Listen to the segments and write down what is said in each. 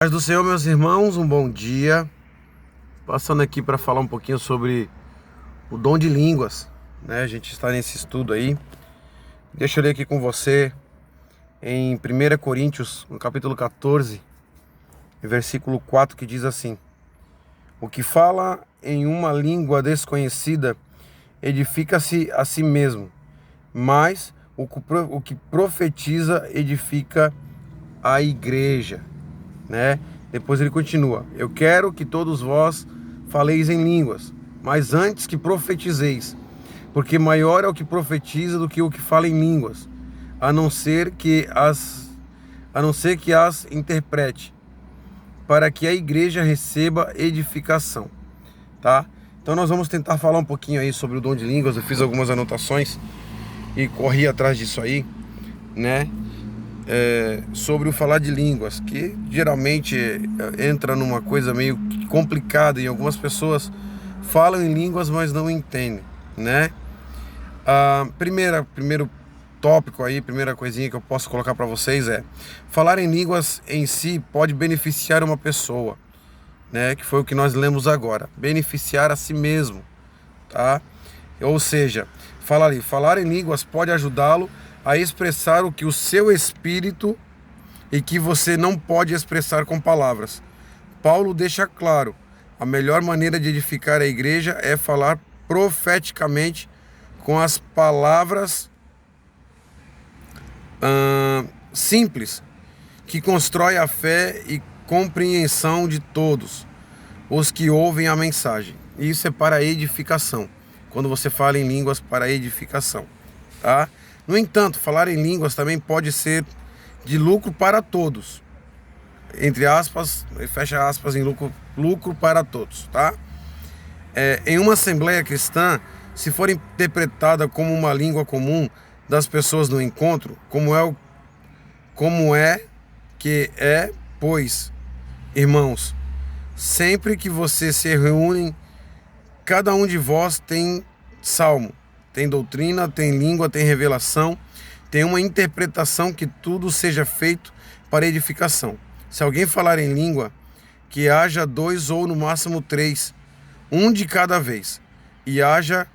Paz do Senhor, meus irmãos, um bom dia. Passando aqui para falar um pouquinho sobre o dom de línguas, né? A gente está nesse estudo aí. Deixa eu ler aqui com você em 1 Coríntios, no capítulo 14, versículo 4, que diz assim: O que fala em uma língua desconhecida edifica-se a si mesmo, mas o que profetiza edifica a igreja, né? Depois ele continua: Eu quero que todos vós faleis em línguas, mas antes que profetizeis, porque maior é o que profetiza do que o que fala em línguas, a não ser que as interprete, para que a igreja receba edificação, tá? Então nós vamos tentar falar um pouquinho aí sobre o dom de línguas. Eu fiz algumas anotações e corri atrás disso aí, né? Sobre o falar de línguas, que geralmente entra numa coisa meio complicada, e algumas pessoas falam em línguas, mas não entendem, né? Primeiro tópico aí, primeira coisinha que eu posso colocar para vocês é: falar em línguas em si pode beneficiar uma pessoa, né? Que foi o que nós lemos agora, beneficiar a si mesmo, tá? Ou seja, falar em línguas pode ajudá-lo a expressar o que o seu espírito e que você não pode expressar com palavras. Paulo deixa claro: a melhor maneira de edificar a igreja é falar profeticamente com as palavras simples, que constrói a fé e compreensão de todos os que ouvem a mensagem. Isso é para edificação, quando você fala em línguas para edificação, tá? No entanto, falar em línguas também pode ser de lucro para todos, entre aspas, fecha aspas, em lucro para todos, tá? Em uma assembleia cristã, se for interpretada como uma língua comum das pessoas no encontro, pois, irmãos, sempre que vocês se reúnem, cada um de vós tem salmo, tem doutrina, tem língua, tem revelação, tem uma interpretação, que tudo seja feito para edificação. Se alguém falar em língua, que haja 2 ou no máximo 3, um de cada vez, e haja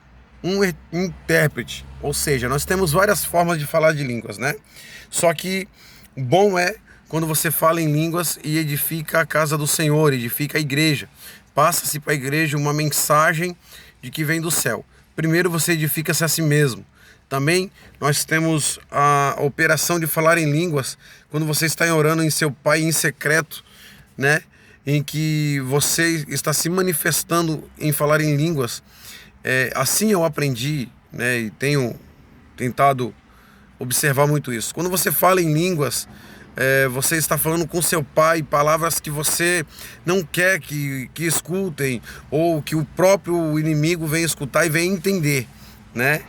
um intérprete. Ou seja, nós temos várias formas de falar de línguas, né? Só que bom é quando você fala em línguas e edifica a casa do Senhor, edifica a igreja. Passa-se para a igreja uma mensagem de que vem do céu. Primeiro você edifica-se a si mesmo. Também nós temos a operação de falar em línguas quando você está orando em seu Pai em secreto, né? Em que você está se manifestando em falar em línguas. Assim eu aprendi, né? E tenho tentado observar muito isso. Quando você fala em línguas, você está falando com seu Pai palavras que você não quer que escutem, ou que o próprio inimigo venha escutar e venha entender, né?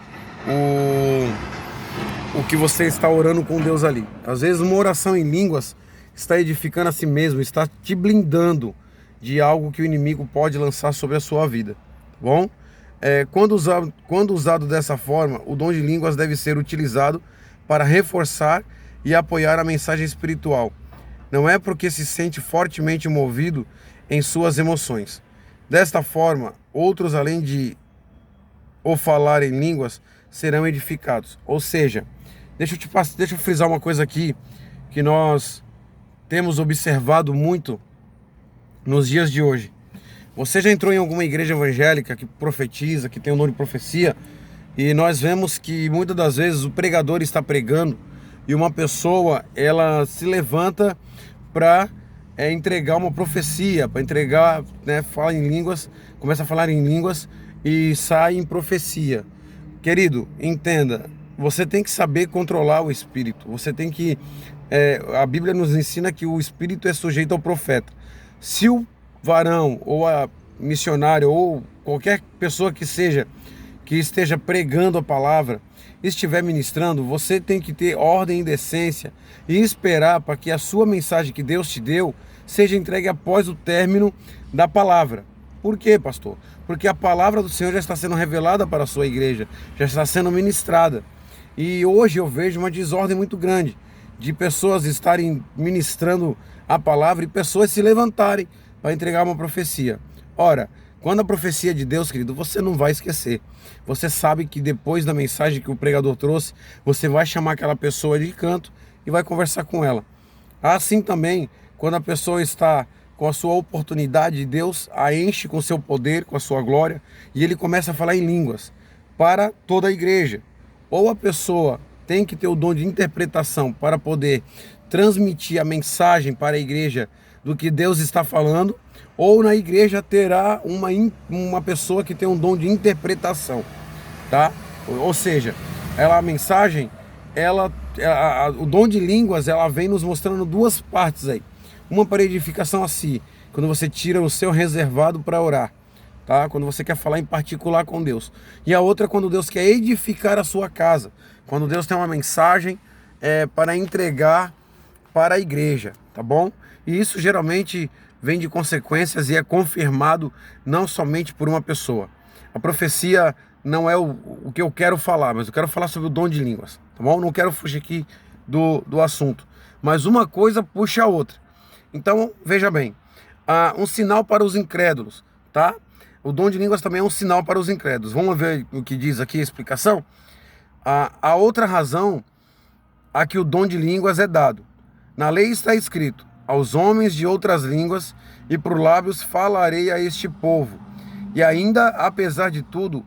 O que você está orando com Deus ali. Às vezes uma oração em línguas está edificando a si mesmo, está te blindando de algo que o inimigo pode lançar sobre a sua vida, tá bom? Quando usado dessa forma, o dom de línguas deve ser utilizado para reforçar e apoiar a mensagem espiritual. Não é porque se sente fortemente movido em suas emoções. Desta forma, outros, além de o falar em línguas, serão edificados. Ou seja, deixa eu frisar uma coisa aqui que nós temos observado muito nos dias de hoje. Você já entrou em alguma igreja evangélica que profetiza, que tem o dom de profecia, e nós vemos que muitas das vezes o pregador está pregando e uma pessoa, ela se levanta para entregar uma profecia, para entregar, né, fala em línguas, começa a falar em línguas e sai em profecia. Querido, entenda, você tem que saber controlar o espírito. Você tem que... a Bíblia nos ensina que o espírito é sujeito ao profeta. Se o varão ou a missionária ou qualquer pessoa que esteja pregando a palavra, estiver ministrando, você tem que ter ordem e decência e esperar para que a sua mensagem que Deus te deu seja entregue após o término da palavra. Por quê, pastor? Porque a palavra do Senhor já está sendo revelada para a sua igreja, já está sendo ministrada. E hoje eu vejo uma desordem muito grande, de pessoas estarem ministrando a palavra e pessoas se levantarem para entregar uma profecia. Ora, quando a profecia é de Deus, querido, você não vai esquecer. Você sabe que depois da mensagem que o pregador trouxe, você vai chamar aquela pessoa de canto e vai conversar com ela. Assim também, quando a pessoa está com a sua oportunidade, Deus a enche com seu poder, com a sua glória, e ele começa a falar em línguas para toda a igreja. Ou a pessoa tem que ter o dom de interpretação para poder transmitir a mensagem para a igreja do que Deus está falando, ou na igreja terá uma pessoa que tem um dom de interpretação, tá? Ou seja, a mensagem, o dom de línguas, ela vem nos mostrando duas partes aí. Uma para edificação assim, quando você tira o seu reservado para orar, tá? Quando você quer falar em particular com Deus. E a outra quando Deus quer edificar a sua casa, quando Deus tem uma mensagem para entregar para a igreja, tá bom? E isso geralmente vem de consequências e é confirmado não somente por uma pessoa. A profecia não é o que eu quero falar, mas eu quero falar sobre o dom de línguas, tá bom? Não quero fugir aqui do assunto, mas uma coisa puxa a outra. Então, veja bem, um sinal para os incrédulos, tá? O dom de línguas também é um sinal para os incrédulos. Vamos ver o que diz aqui a explicação? A outra razão a que o dom de línguas é dado. Na lei está escrito: aos homens de outras línguas e por lábios falarei a este povo. E ainda, apesar de tudo,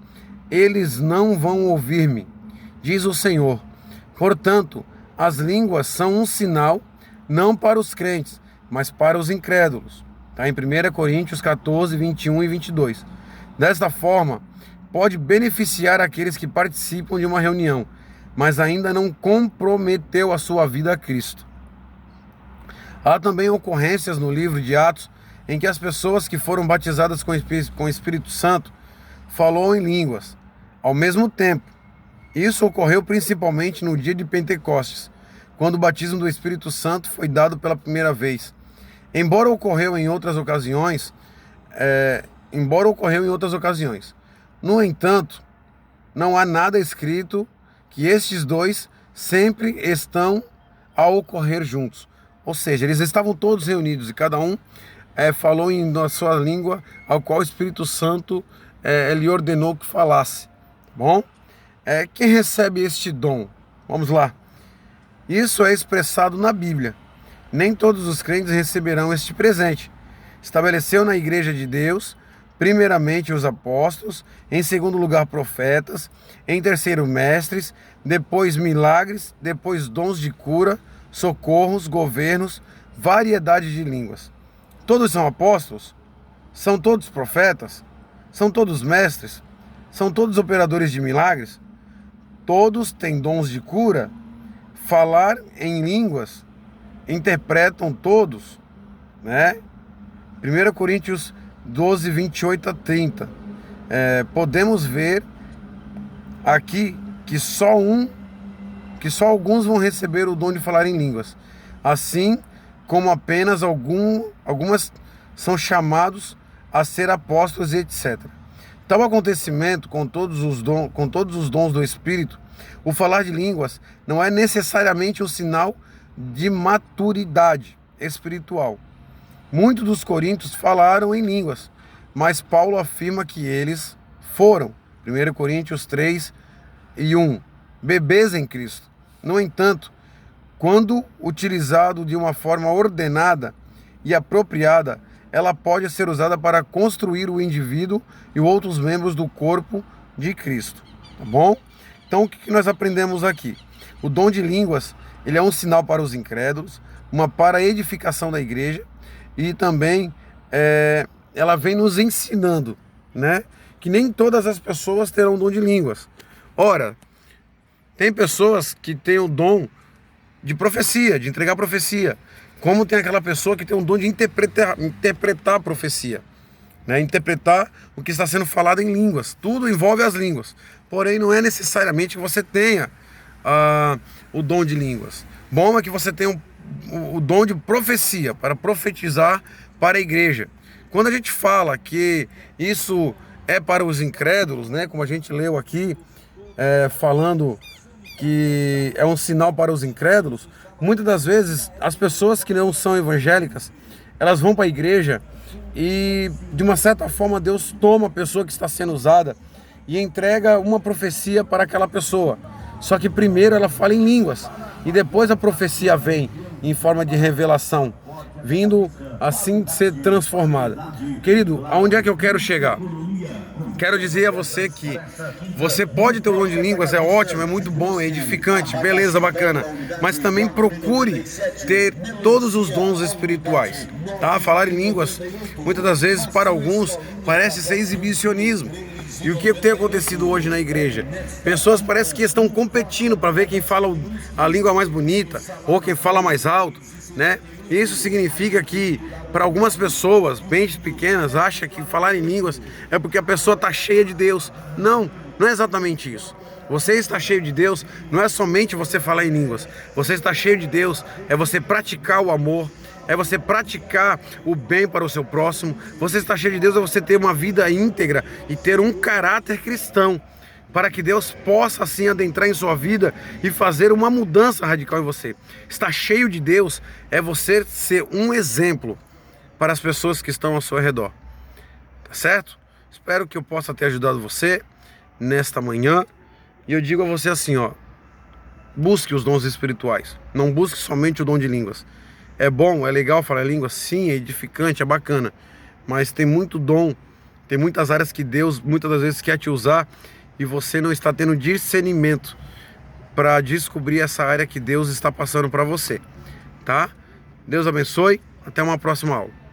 eles não vão ouvir-me, diz o Senhor. Portanto, as línguas são um sinal, não para os crentes, mas para os incrédulos. Está em 1 Coríntios 14, 21 e 22. Desta forma, pode beneficiar aqueles que participam de uma reunião, mas ainda não comprometeu a sua vida a Cristo. Há também ocorrências no livro de Atos em que as pessoas que foram batizadas com o Espírito Santo falou em línguas ao mesmo tempo. Isso ocorreu principalmente no dia de Pentecostes, quando o batismo do Espírito Santo foi dado pela primeira vez. Embora ocorreu em outras ocasiões, no entanto, não há nada escrito que estes dois sempre estão a ocorrer juntos. Ou seja, eles estavam todos reunidos e cada um falou na sua língua ao qual o Espírito Santo lhe ordenou que falasse. Bom, quem recebe este dom? Vamos lá. Isso é expressado na Bíblia. Nem todos os crentes receberão este presente. Estabeleceu na igreja de Deus, primeiramente os apóstolos, em segundo lugar profetas, em terceiro mestres, depois milagres, depois dons de cura, socorros, governos, variedade de línguas. Todos são apóstolos? São todos profetas? São todos mestres? São todos operadores de milagres? Todos têm dons de cura? Falar em línguas? Interpretam todos? Né? 1 Coríntios 12, 28 a 30. Podemos ver aqui que só alguns vão receber o dom de falar em línguas, assim como apenas algumas são chamados a ser apóstolos e etc. Tal acontecimento com todos os dons do Espírito, o falar de línguas não é necessariamente um sinal de maturidade espiritual. Muitos dos coríntios falaram em línguas, mas Paulo afirma que eles foram, 1 Coríntios 3 e 1, bebês em Cristo. No entanto, quando utilizado de uma forma ordenada e apropriada, ela pode ser usada para construir o indivíduo e outros membros do corpo de Cristo. Tá bom? Então, o que nós aprendemos aqui? O dom de línguas, ele é um sinal para os incrédulos, para a edificação da igreja, e também ela vem nos ensinando, né, que nem todas as pessoas terão dom de línguas. Ora, tem pessoas que têm o dom de profecia, de entregar profecia, como tem aquela pessoa que tem o dom de interpretar a profecia, né, interpretar o que está sendo falado em línguas. Tudo envolve as línguas, porém não é necessariamente que você tenha o dom de línguas. Bom é que você tenha o dom de profecia, para profetizar para a igreja. Quando a gente fala que isso é para os incrédulos, né, como a gente leu aqui, falando que é um sinal para os incrédulos, Muitas das vezes, as pessoas que não são evangélicas, elas vão para a igreja e, de uma certa forma, Deus toma a pessoa que está sendo usada e entrega uma profecia para aquela pessoa. Só que primeiro ela fala em línguas e depois a profecia vem em forma de revelação, vindo assim ser transformada. Querido, aonde é que eu quero chegar? Quero dizer a você que você pode ter o dom de línguas, é ótimo, é muito bom, é edificante, beleza, bacana. Mas também procure ter todos os dons espirituais, tá? Falar em línguas, muitas das vezes, para alguns, parece ser exibicionismo. E o que tem acontecido hoje na igreja? Pessoas parece que estão competindo para ver quem fala a língua mais bonita ou quem fala mais alto, né? Isso significa que, para algumas pessoas, mentes pequenas, acham que falar em línguas é porque a pessoa está cheia de Deus. Não, não é exatamente isso. Você está cheio de Deus não é somente você falar em línguas. Você está cheio de Deus é você praticar o amor, é você praticar o bem para o seu próximo. Você está cheio de Deus é você ter uma vida íntegra e ter um caráter cristão, para que Deus possa assim adentrar em sua vida e fazer uma mudança radical em você. Estar cheio de Deus é você ser um exemplo para as pessoas que estão ao seu redor. Tá certo? Espero que eu possa ter ajudado você nesta manhã. E eu digo a você assim, ó, busque os dons espirituais. Não busque somente o dom de línguas. É bom, é legal falar línguas, sim, é edificante, é bacana. Mas tem muito dom, tem muitas áreas que Deus muitas das vezes quer te usar e você não está tendo discernimento para descobrir essa área que Deus está passando para você, tá? Deus abençoe, até uma próxima aula.